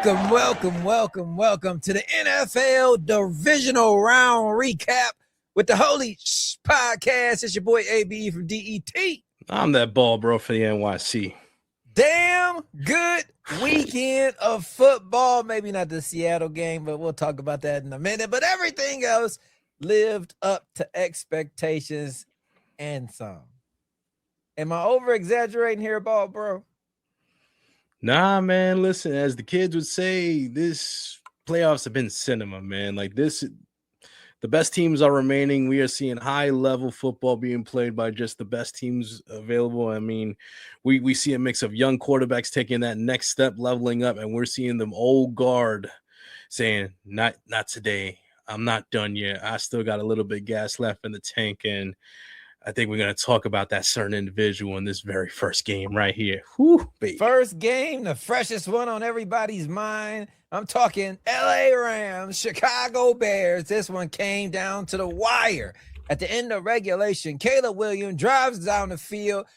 Welcome to the NFL Divisional Round Recap with the Holy Podcast. It's your boy AB from DET. I'm that ball bro for the NYC. Damn good weekend of football. Maybe not the Seattle game, but we'll talk about that in a minute. But everything else lived up to expectations and some. Am I over-exaggerating here, ball bro? Nah, man, listen, as the kids would say, this playoffs have been cinema, man. Like this, the best teams are remaining. We are seeing high-level football being played by just the best teams available. I mean, we see a mix of young quarterbacks taking that next step, leveling up, and we're seeing them old guard saying, not today. I'm not done yet. I still got a little bit of gas left in the tank, and I think we're going to talk about that certain individual in this very first game right here. Whew, baby. First game, the freshest one on everybody's mind. I'm talking LA Rams, Chicago Bears. This one came down to the wire. At the end of regulation, Caleb Williams drives down the field,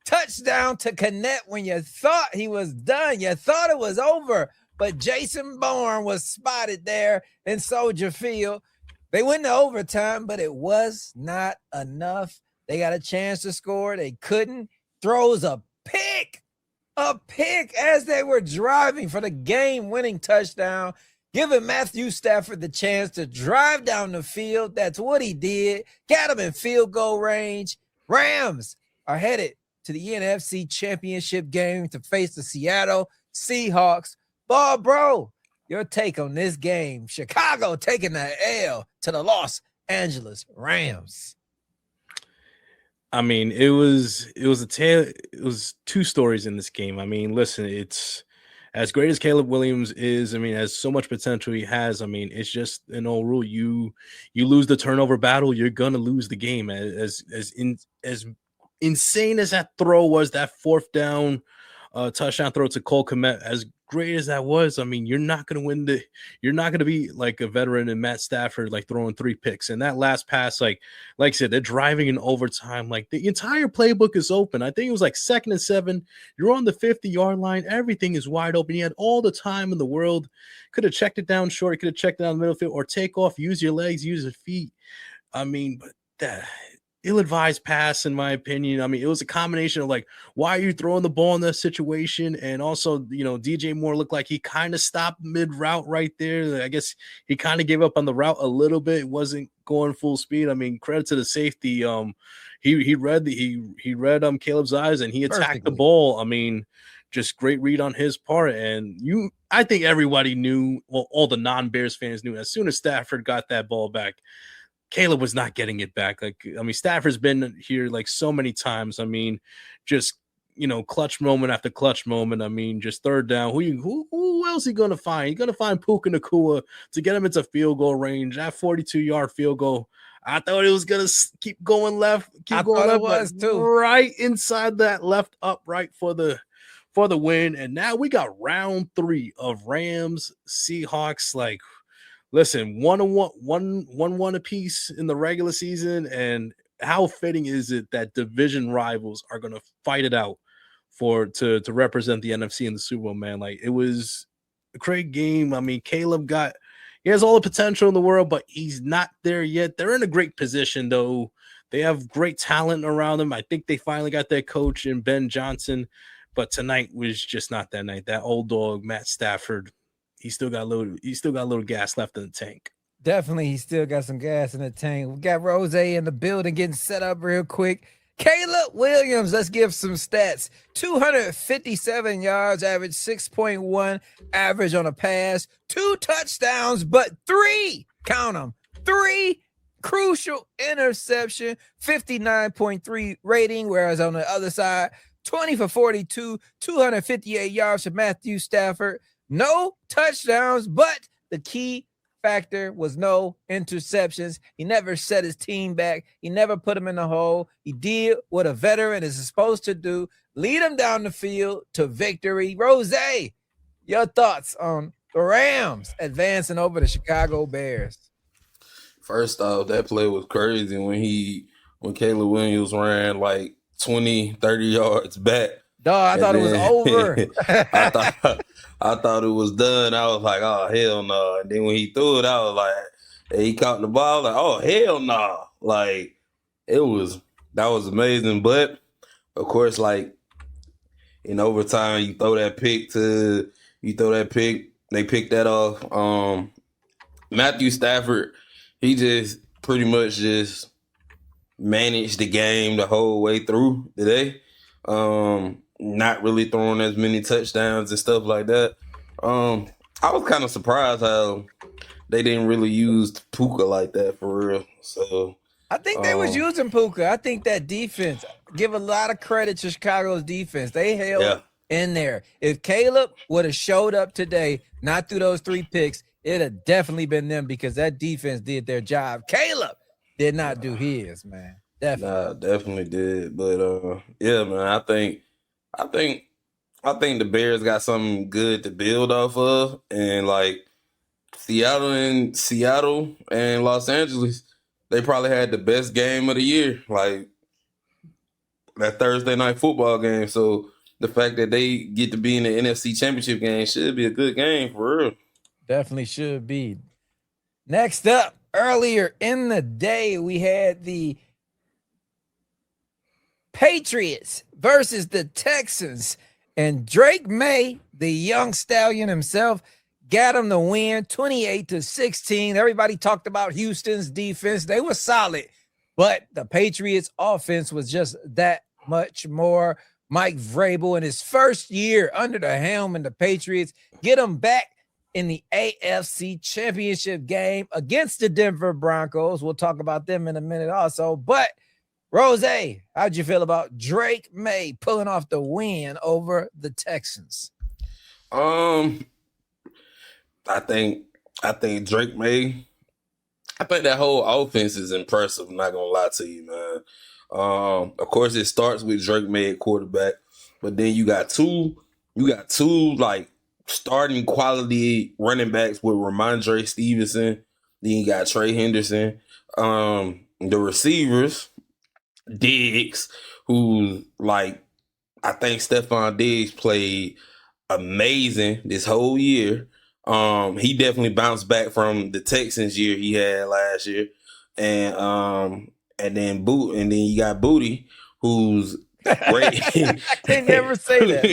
touchdown to connect when you thought he was done. You thought it was over, but Jason Bourne was spotted there in Soldier Field. They went to overtime, but it was not enough. They got a chance to score. They couldn't. Throws a pick as they were driving for the game-winning touchdown, giving Matthew Stafford the chance to drive down the field. That's what he did. Got him in field goal range. Rams are headed to the NFC Championship game to face the Seattle Seahawks. Ball bro, your take on this game. Chicago taking the L to the Los Angeles Rams. I mean, it was a tale. It was two stories in this game. I mean, listen, it's as great as Caleb Williams is. I mean, as so much potential he has. I mean, it's just an old rule. You lose the turnover battle, you're gonna lose the game. As insane as that throw was, that fourth down touchdown throw to Cole Kmet, as great as that was, I mean, you're not going to win you're not going to be like a veteran in Matt Stafford, like throwing 3 picks. And that last pass, like I said, they're driving in overtime. Like the entire playbook is open. I think it was like 2nd and 7. You're on the 50-yard line. Everything is wide open. You had all the time in the world. Could have checked it down short. You could have checked it down the middle field or take off, use your legs, use your feet. I mean, but that ill-advised pass, in my opinion. I mean, it was a combination of like, why are you throwing the ball in that situation? And also, you know, DJ Moore looked like he kind of stopped mid-route right there. I guess he kind of gave up on the route a little bit. It wasn't going full speed. I mean, credit to the safety. He read Caleb's eyes and he attacked the ball. I mean, just great read on his part. And I think everybody knew, well, all the non-Bears fans knew, as soon as Stafford got that ball back, Caleb was not getting it back. Like, I mean, Stafford's been here like so many times. I mean, just, you know, clutch moment after clutch moment. I mean, just third down. Who else he going to find? He's going to find Puka Nacua to get him into field goal range. That 42-yard field goal, I thought it was going to keep going left. It was too. Right inside that left upright for the win. And now we got round 3 of Rams Seahawks. Like, listen, 1-1 apiece in the regular season, and how fitting is it that division rivals are going to fight it out to represent the NFC in the Super Bowl, man? Like, it was a great game. I mean, Caleb he has all the potential in the world, but he's not there yet. They're in a great position, though. They have great talent around them. I think they finally got their coach in Ben Johnson, but tonight was just not that night. That old dog, Matt Stafford, He still got a little gas left in the tank. Definitely, he still got some gas in the tank. We got Roze in the building getting set up real quick. Caleb Williams, let's give some stats. 257 yards, average 6.1 average on a pass, 2 touchdowns, but 3, count them, 3 crucial interception, 59.3 rating, whereas on the other side, 20 for 42, 258 yards for Matthew Stafford. No touchdowns, but the key factor was no interceptions. He never set his team back. He never put him in the hole. He did what a veteran is supposed to do, lead him down the field to victory. Roze, your thoughts on the Rams advancing over the Chicago Bears? First off, that play was crazy when Caleb Williams ran like 20, 30 yards back Dog, I thought it was over. I thought it was done. I was like, oh hell no. And then when he threw it, I was like, and he caught the ball, like, oh hell no. Like that was amazing. But of course, like in overtime, you throw that pick, they picked that off. Matthew Stafford, he just pretty much just managed the game the whole way through today. Not really throwing as many touchdowns and stuff like that. I was kind of surprised how they didn't really use Puka like that for real. So I think they was using Puka. I think that defense, give a lot of credit to Chicago's defense. They held in there. If Caleb would have showed up today, not through those 3 picks, it'd have definitely been them because that defense did their job. Caleb did not do his, man. Definitely. Nah, definitely did. But yeah, man, I think the Bears got something good to build off of. And like Seattle and Los Angeles, they probably had the best game of the year, like that Thursday night football game. So the fact that they get to be in the NFC Championship game should be a good game for real. Definitely should be. Next up, earlier in the day, we had the Patriots versus the Texans. And Drake May, the young stallion himself, got him the win 28-16. Everybody talked about Houston's defense. They were solid, but the Patriots offense was just that much more. Mike Vrabel in his first year under the helm in the Patriots get him back in the AFC Championship game against the Denver Broncos. We'll talk about them in a minute also. But Roze, how'd you feel about Drake May pulling off the win over the Texans? I think Drake May. I think that whole offense is impressive. I'm not gonna lie to you, man. Of course, it starts with Drake May at quarterback, but then you got two like starting quality running backs with Ramondre Stevenson. Then you got Trey Henderson. The receivers, Diggs, who like I think Stephon Diggs played amazing this whole year. He definitely bounced back from the Texans year he had last year. And then you got Booty, who's great. I can never say that,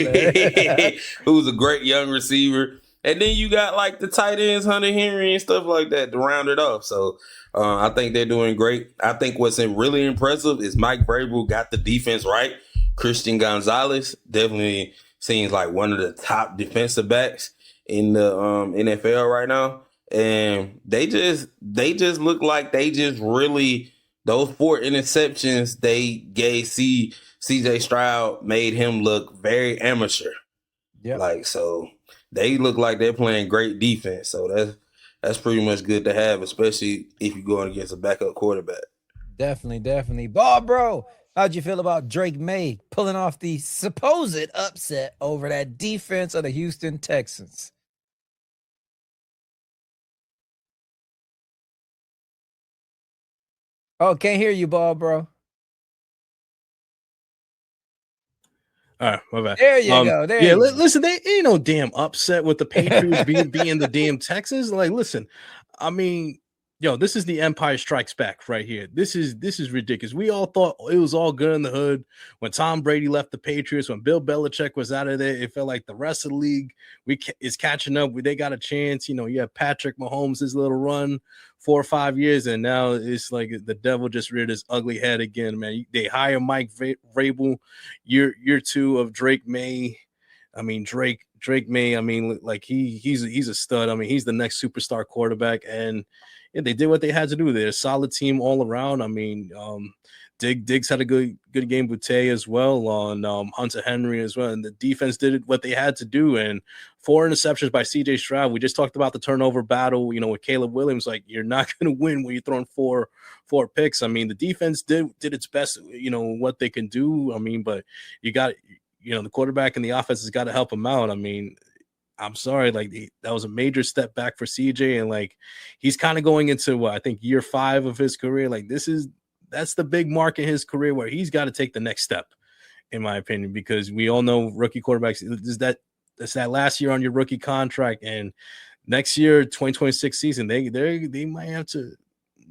man. Who's a great young receiver. And then you got like the tight ends, Hunter Henry and stuff like that to round it off. So I think they're doing great. I think what's really impressive is Mike Vrabel got the defense right. Christian Gonzalez definitely seems like one of the top defensive backs in the NFL right now. And they just look like they just really, those 4 interceptions they gave CJ Stroud made him look very amateur. Yeah. Like, so they look like they're playing great defense. So that's pretty much good to have, especially if you're going against a backup quarterback. Definitely. Bob, bro, how'd you feel about Drake May pulling off the supposed upset over that defense of the Houston Texans? Oh, can't hear you, Bob, bro. All right, my bad. There you go. Listen, they ain't no damn upset with the Patriots being the damn Texans. Like, listen, I mean, this is the Empire Strikes Back right here. This is ridiculous. We all thought it was all good in the hood when Tom Brady left the Patriots, when Bill Belichick was out of there. It felt like the rest of the league is catching up. They got a chance. You have Patrick Mahomes, his little run 4 or 5 years, and now it's like the devil just reared his ugly head again, man. They hire Mike Vrabel, year 2 of Drake May. I mean, Drake May. I mean, like he's a stud. I mean, he's the next superstar quarterback, and they did what they had to do. They're a solid team all around. I mean, Diggs had a good game with Tay as well on Hunter Henry as well, and the defense did what they had to do. And 4 interceptions by CJ Stroud. We just talked about the turnover battle, with Caleb Williams. Like, you're not going to win when you're throwing four picks. I mean, the defense did its best, what they can do. I mean, but you got, the quarterback and the offense has got to help them out. I mean, I'm sorry, like that was a major step back for CJ, and like he's kind of going into I think year 5 of his career. Like that's the big mark in his career where he's got to take the next step. in my opinion, because we all know rookie quarterbacks it's that last year on your rookie contract, and next year, 2026 season, they might have to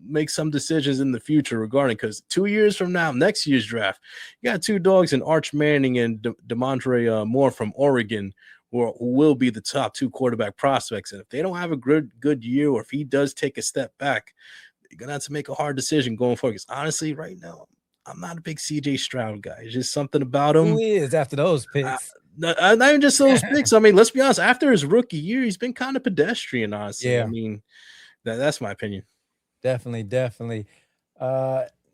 make some decisions in the future regarding, because 2 years from now, next year's draft, you got two dogs in Arch Manning and DeMondre Moore from Oregon, who will be the top two quarterback prospects. And if they don't have a good year, or if he does take a step back, you're gonna have to make a hard decision going forward. Because honestly, right now, I'm not a big CJ Stroud guy. It's just something about him. Who is after those picks? Not even just those picks. I mean, let's be honest. After his rookie year, he's been kind of pedestrian, honestly. Yeah. I mean, that's my opinion. Definitely.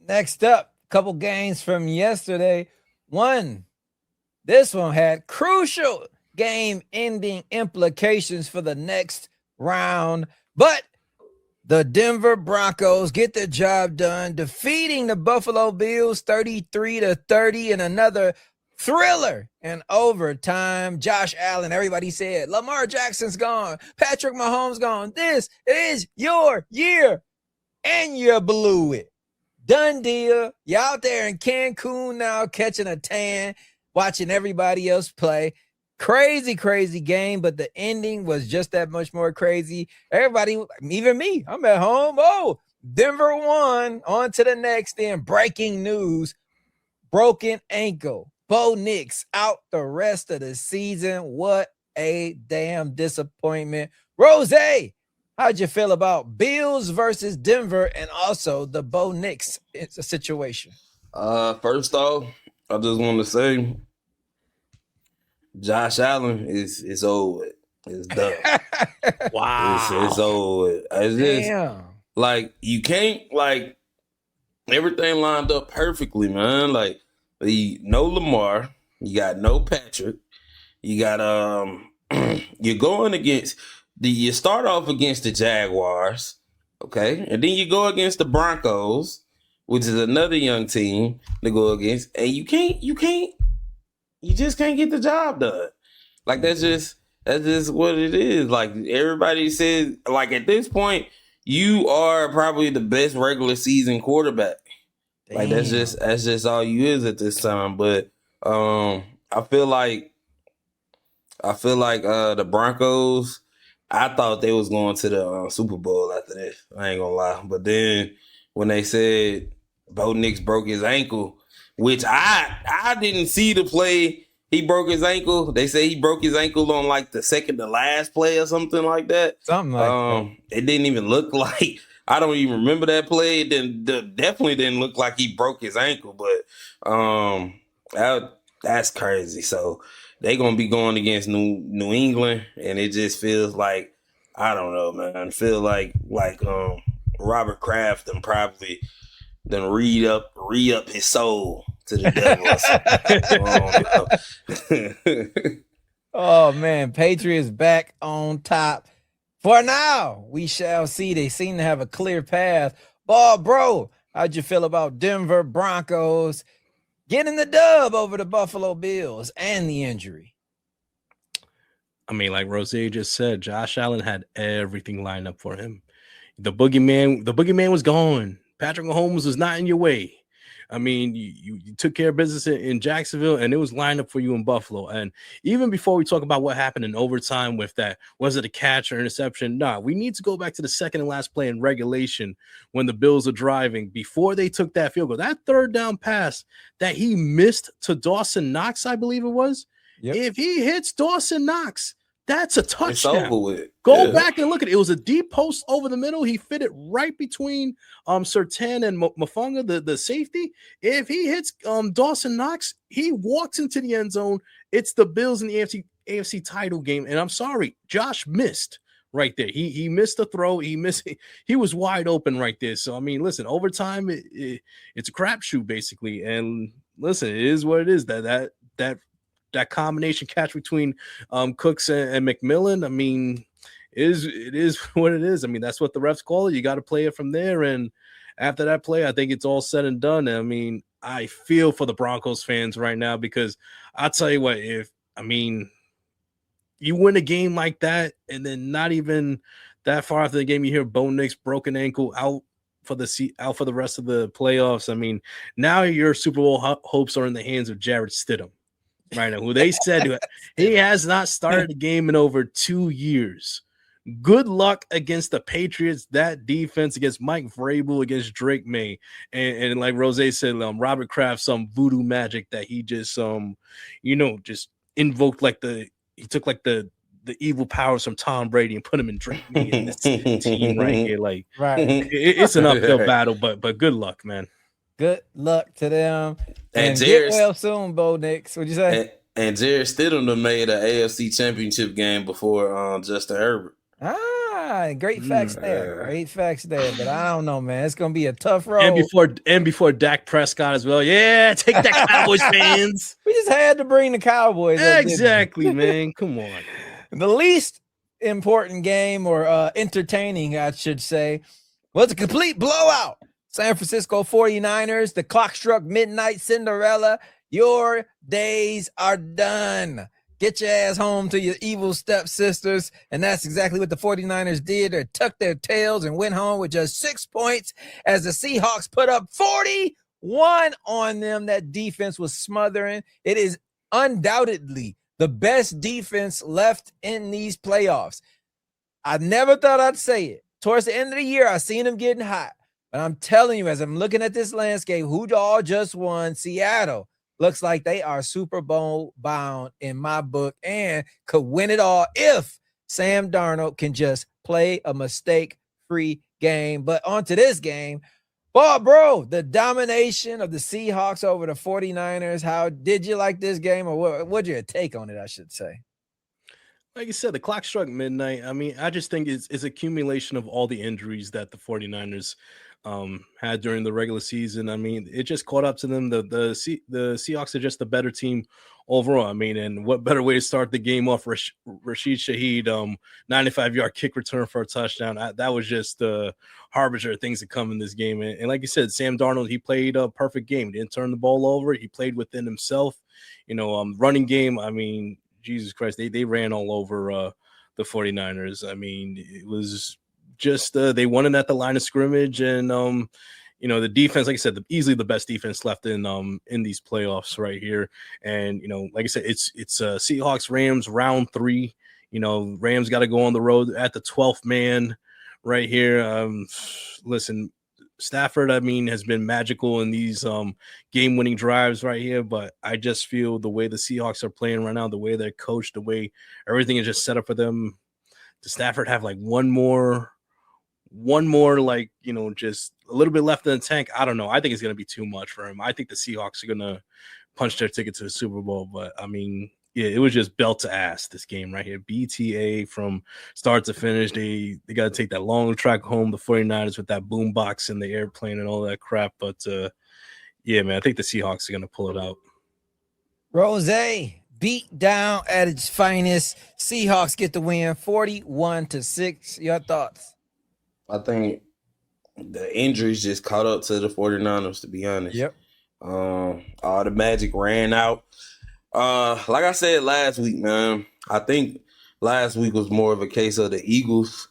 Next up, couple games from yesterday. This one had crucial game-ending implications for the next round, but the Denver Broncos get the job done, defeating the Buffalo Bills 33-30 in another thriller in overtime. Josh Allen, everybody said, Lamar Jackson's gone, Patrick Mahomes gone. This is your year, and you blew it. Done deal. You out there in Cancun now, catching a tan, watching everybody else play. Crazy game, but the ending was just that much more crazy. Everybody, even me, I'm at home. Oh, Denver won. On to the next. Then breaking news, broken ankle. Bo Nix out the rest of the season. What a damn disappointment. Roze, how'd you feel about Bills versus Denver and also the Bo Nix situation? First off, I just want to say Josh Allen is old. It's done. Wow. It's old. It's just like you can't, like, everything lined up perfectly, man. Like, no Lamar, you got no Patrick, you got you're going against you start off against the Jaguars, okay, and then you go against the Broncos, which is another young team to go against, and you just can't get the job done. Like, that's just what it is. Like, everybody says, like, at this point, you are probably the best regular season quarterback. Damn. Like, that's just all you is at this time. But I feel like the Broncos, I thought they was going to the Super Bowl after this. I ain't gonna lie. But then when they said Bo Nix broke his ankle, which I didn't see the play. He broke his ankle. They say he broke his ankle on like the second to last play or something like that. Something like that. It didn't even look like, I don't even remember that play. It definitely didn't look like he broke his ankle, but that's crazy. So they're gonna be going against New England, and it just feels like, I don't know, man. I feel like Robert Kraft and probably then re-up his soul to the devil. Oh man, Patriots back on top. For now, we shall see. They seem to have a clear path. Bro, how'd you feel about Denver Broncos getting the dub over the Buffalo Bills and the injury? I mean, like Roze just said, Josh Allen had everything lined up for him. The boogeyman was gone. Patrick Mahomes was not in your way. I mean, you took care of business in Jacksonville, and it was lined up for you in Buffalo. And even before we talk about what happened in overtime with that, was it a catch or interception? No, we need to go back to the second and last play in regulation when the Bills are driving before they took that field goal. That third down pass that he missed to Dawson Knox, I believe it was. Yep. If he hits Dawson Knox, that's a touchdown. It's over with. Go back and look at it. It was a deep post over the middle. He fit it right between Surtain and Mafunga, the safety. If he hits Dawson Knox, he walks into the end zone. It's the Bills in the AFC title game. And I'm sorry, Josh missed right there. He missed the throw. He was wide open right there. So I mean, listen, overtime, it's a crapshoot basically. And listen, it is what it is. That combination catch between Cooks and McMillan, I mean, it is what it is. I mean, that's what the refs call it. You got to play it from there. And after that play, I think it's all said and done. I mean, I feel for the Broncos fans right now, because I'll tell you what, you win a game like that, and then not even that far after the game, you hear Bo Nix broken ankle out. for the rest of the playoffs. I mean, now your Super Bowl hopes are in the hands of Jarrett Stidham right now, who they said he has not started a game in over 2 years. Good luck against the Patriots. That defense against Mike Vrabel, against Drake May, and like Roze said, Robert Kraft, some voodoo magic that he just just invoked, he took the evil powers from Tom Brady and put him in Drake May in this team right here. Like, right, it's an uphill battle, but good luck, man. Good luck to them, and Jared, get well soon, Bo Nix. What'd you say? And Jared Stidham made an AFC Championship game before Justin Herbert. Great facts there. Great facts there. But I don't know, man. It's gonna be a tough road. And before Dak Prescott as well. Yeah, take that, Cowboys fans. We just had to bring the Cowboys up, exactly, man. Come on. The least important game, or entertaining, I should say, was a complete blowout. San Francisco 49ers, the clock struck midnight. Cinderella, your days are done. Get your ass home to your evil stepsisters. And that's exactly what the 49ers did. They tucked their tails and went home with just 6 points as the Seahawks put up 41 on them. That defense was smothering. It is undoubtedly the best defense left in these playoffs. I never thought I'd say it. Towards the end of the year, I seen them getting hot. But I'm telling you, as I'm looking at this landscape, who all just won? Seattle. Looks like they are Super Bowl bound in my book and could win it all if Sam Darnold can just play a mistake-free game. But onto this game, bro, the domination of the Seahawks over the 49ers. How did you like this game, or what's your take on it, I should say? Like you said, the clock struck midnight. I mean, I just think it's accumulation of all the injuries that the 49ers had during the regular season. I mean, it just caught up to them. The Seahawks are just the better team overall. I mean, and what better way to start the game off? Rashid Shaheed, 95-yard kick return for a touchdown. That was just the harbinger of things to come in this game. And like you said, Sam Darnold, he played a perfect game. Didn't turn the ball over. He played within himself. Running game, I mean, Jesus Christ, they ran all over the 49ers. I mean, it was just they won it at the line of scrimmage, and the defense, like I said, easily the best defense left in these playoffs right here. And like I said, it's Seahawks Rams round 3. Rams got to go on the road at the 12th man right here. Listen, Stafford, I mean, has been magical in these game-winning drives right here, but I just feel the way the Seahawks are playing right now, the way they're coached, the way everything is just set up for them. Does Stafford have like one more, like, just a little bit left in the tank? I don't know. I think it's going to be too much for him. I think the Seahawks are going to punch their ticket to the Super Bowl, but I mean, yeah, it was just belt to ass, this game right here. BTA from start to finish. They got to take that long track home, the 49ers, with that boombox in the airplane and all that crap. But, yeah, man, I think the Seahawks are going to pull it out. Roze, beat down at its finest. Seahawks get the win 41-6. Your thoughts? I think the injuries just caught up to the 49ers, to be honest. Yep. All the magic ran out. Like I said last week, man, I think last week was more of a case of the Eagles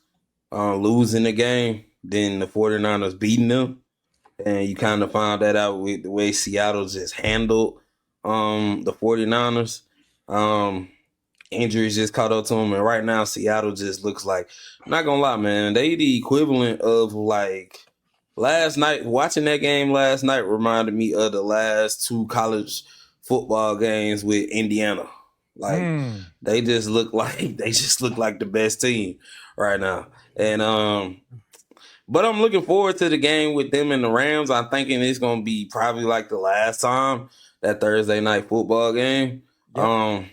losing the game than the 49ers beating them. And you kind of found that out with the way Seattle just handled the 49ers. Injuries just caught up to them. And right now, Seattle just looks like, I'm not going to lie, man, they the equivalent of like last night. Watching that game last night reminded me of the last 2 college football games with Indiana. Like they just look like the best team right now. And but I'm looking forward to the game with them and the Rams. I'm thinking it's gonna be probably like the last time, that Thursday night football game. Yep.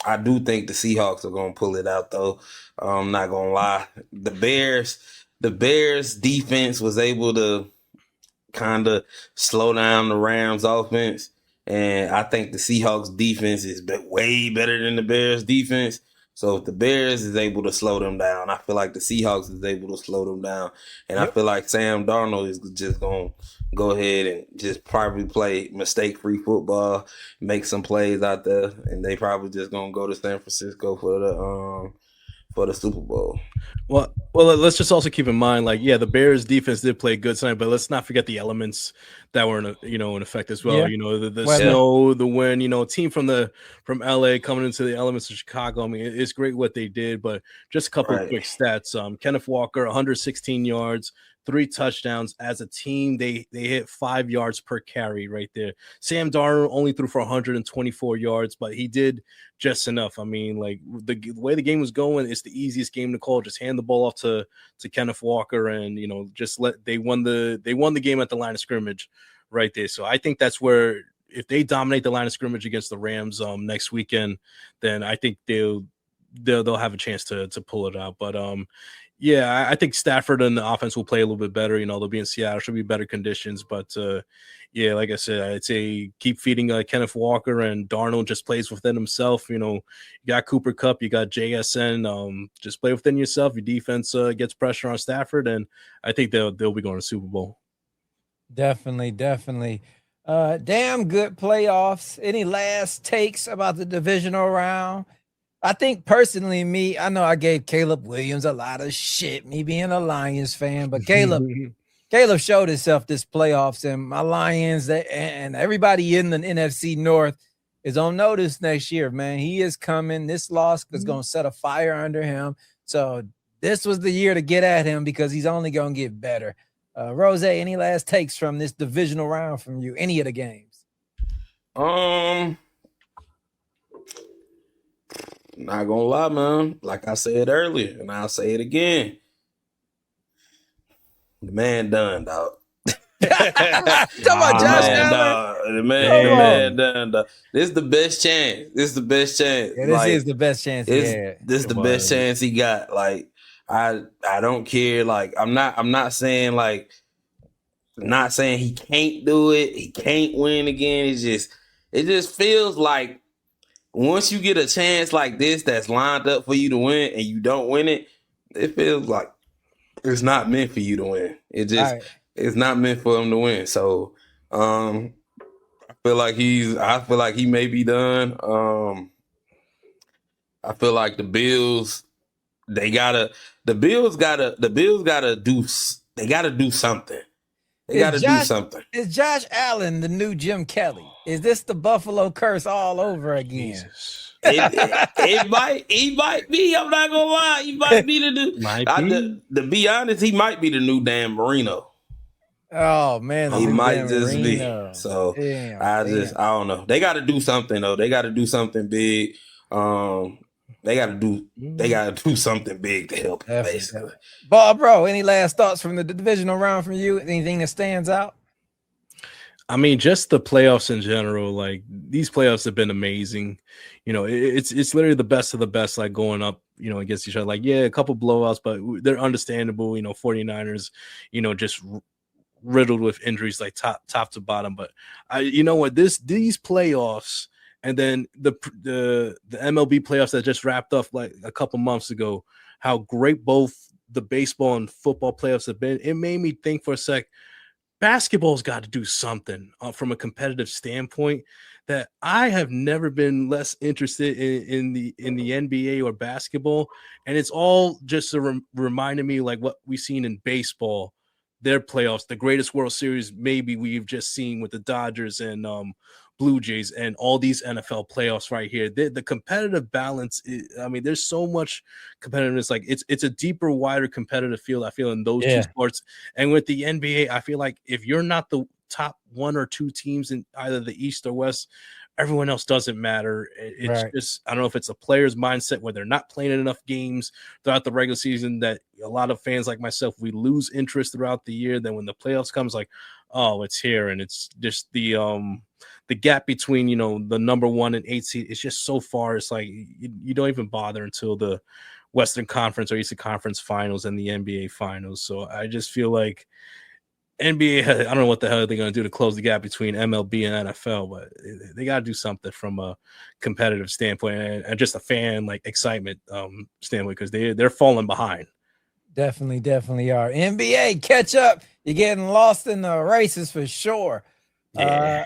I do think the Seahawks are gonna pull it out though. I'm not gonna lie. The Bears defense was able to kind of slow down the Rams offense. And I think the Seahawks defense is way better than the Bears defense. So if the Bears is able to slow them down, I feel like the Seahawks is able to slow them down. And I feel like Sam Darnold is just going to go ahead and just probably play mistake-free football, make some plays out there, and they probably just going to go to San Francisco for for the Super Bowl. Well, let's just also keep in mind, like, yeah, the Bears defense did play good tonight, but let's not forget the elements that were in effect as well. Yeah. The Weather. snow, the wind, a team from LA coming into the elements of Chicago. I mean, it's great what they did, but just a couple of quick stats. Kenneth Walker, 116 yards, 3 touchdowns. As a team, they hit 5 yards per carry right there. Sam Darnold only threw for 124 yards, but he did just enough. I mean, like, the way the game was going, it's the easiest game to call. Just hand the ball off to Kenneth Walker, and just they won the game at the line of scrimmage right there. So I think that's where, if they dominate the line of scrimmage against the Rams next weekend, then I think they'll have a chance to pull it out. But yeah, I think Stafford and the offense will play a little bit better. They'll be in Seattle, should be better conditions. But yeah, like I said, I'd say keep feeding Kenneth Walker, and Darnold just plays within himself. You got Cooper Kupp, you got JSN. Just play within yourself. Your defense gets pressure on Stafford, and I think they'll be going to Super Bowl. Definitely. Damn good playoffs. Any last takes about the divisional round? I think personally, I know I gave Caleb Williams a lot of shit, me being a Lions fan, but Caleb showed himself this playoffs, and my Lions and everybody in the NFC North is on notice next year, man. He is coming. This loss is going to set a fire under him. So this was the year to get at him, because he's only going to get better. Roze, any last takes from this divisional round from you? Any of the games? Not gonna lie, man. Like I said earlier, and I'll say it again. The man done, dog. Talk about Josh Allen. The man done, dog. This is the best chance. Yeah, this is the best chance he had. This is the best chance he got. Like, I don't care. Like, I'm not saying he can't do it. He can't win again. It just feels like, once you get a chance like this that's lined up for you to win and you don't win it, it feels like it's not meant for you to win. It's not meant for him to win. So I feel like he may be done. I feel like the Bills gotta do something. They got to do something. Is Josh Allen the new Jim Kelly? Is this the Buffalo curse all over again? Jesus. He might be. I'm not gonna lie. He might be the new. To be honest, he might be the new Dan Marino. Oh man, he might just be. So I don't know. They got to do something though. They got to do something big. They got to do something big to help him, basically. Bob, bro, any last thoughts from the divisional round from you? Anything that stands out? I mean, just the playoffs in general. Like, these playoffs have been amazing. It's literally the best of the best, like, going up, against each other. Like, yeah, a couple blowouts, but they're understandable. 49ers, just riddled with injuries, like top to bottom. But you know what? These playoffs. And then the MLB playoffs that just wrapped up like a couple months ago, how great both the baseball and football playoffs have been. It made me think for a sec, basketball's got to do something from a competitive standpoint, that I have never been less interested in the NBA or basketball. And it's all just reminding me like what we've seen in baseball, their playoffs, the greatest World Series maybe we've just seen with the Dodgers and Blue Jays, and all these NFL playoffs right here. The competitive balance there's so much competitiveness. Like, it's a deeper, wider competitive field, I feel, in those two sports. And with the NBA, I feel like if you're not the top 1 or 2 teams in either the East or West, everyone else doesn't matter. It's just, I don't know if it's a player's mindset where they're not playing enough games throughout the regular season, that a lot of fans like myself, we lose interest throughout the year. Then when the playoffs comes, like, oh, it's here. And it's just the gap between, the number 1 and 8 seed is just so far. It's like you don't even bother until the Western Conference or Eastern Conference finals and the NBA finals. So I just feel like NBA, I don't know what the hell they're going to do to close the gap between MLB and NFL, but they got to do something from a competitive standpoint and just a fan like excitement standpoint, because they're falling behind. Definitely are. NBA, catch up. You're getting lost in the races for sure. Yeah.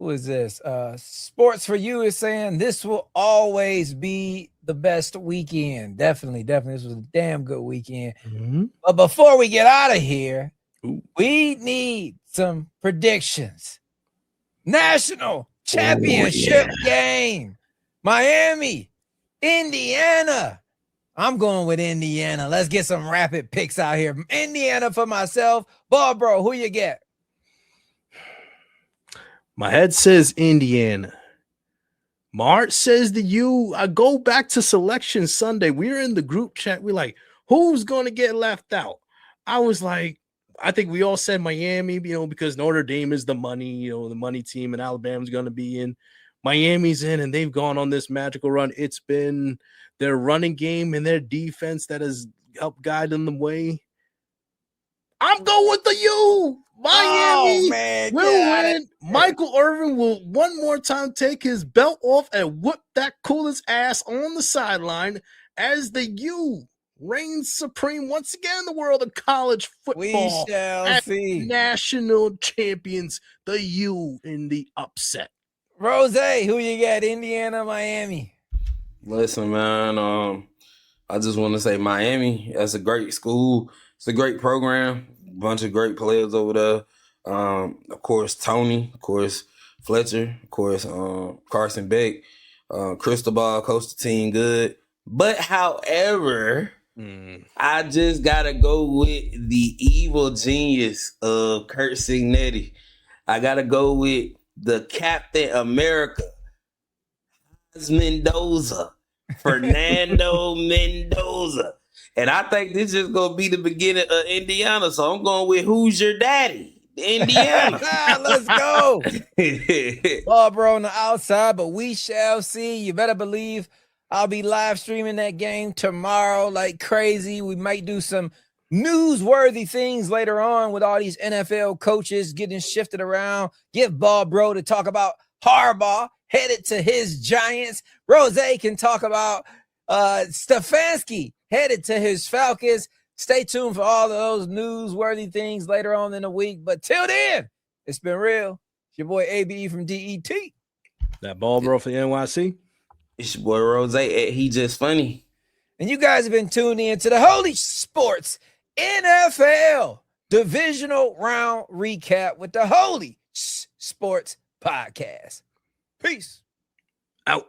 Who is this? Sports for You is saying this will always be the best weekend. Definitely. This was a damn good weekend. Mm-hmm. But before we get out of here, Ooh. we need some predictions. National championship game. Miami, Indiana. I'm going with Indiana. Let's get some rapid picks out here. Indiana for myself. Ball bro, who you get? My head says Indiana. My heart says the U. I go back to Selection Sunday. We were in the group chat. We're like, who's going to get left out? I was like, I think we all said Miami, because Notre Dame is the money, the money team, and Alabama's going to be in. Miami's in, and they've gone on this magical run. It's been their running game and their defense that has helped guide them the way. I'm going with the U. Miami will win. Michael Irvin will one more time take his belt off and whoop that coolest ass on the sideline as the U reigns supreme once again in the world of college football. We shall see. National champions, the U in the upset. Roze, who you got? Indiana, Miami. Listen, man. I just want to say Miami. That's a great school. It's a great program. Bunch of great players over there. Of course, Tony. Of course, Fletcher. Of course, Carson Beck. Cristobal coached the team good. But however, I just gotta go with the evil genius of Kurt Signetti. I gotta go with the Captain America, Mendoza, Fernando Mendoza. And I think this is going to be the beginning of Indiana. So I'm going with Who's Your Daddy? Indiana. Let's go. Ball bro on the outside, but we shall see. You better believe I'll be live streaming that game tomorrow like crazy. We might do some newsworthy things later on with all these NFL coaches getting shifted around. Give Ball bro to talk about Harbaugh headed to his Giants. Roze can talk about Stefanski headed to his Falcons. Stay tuned for all of those newsworthy things later on in the week. But till then, it's been real. It's your boy ABE from DET. That ball bro for the NYC. It's your boy Roze. He just funny. And you guys have been tuned in to the Holy Sports NFL Divisional Round Recap with the Holy Sports Podcast. Peace. Out.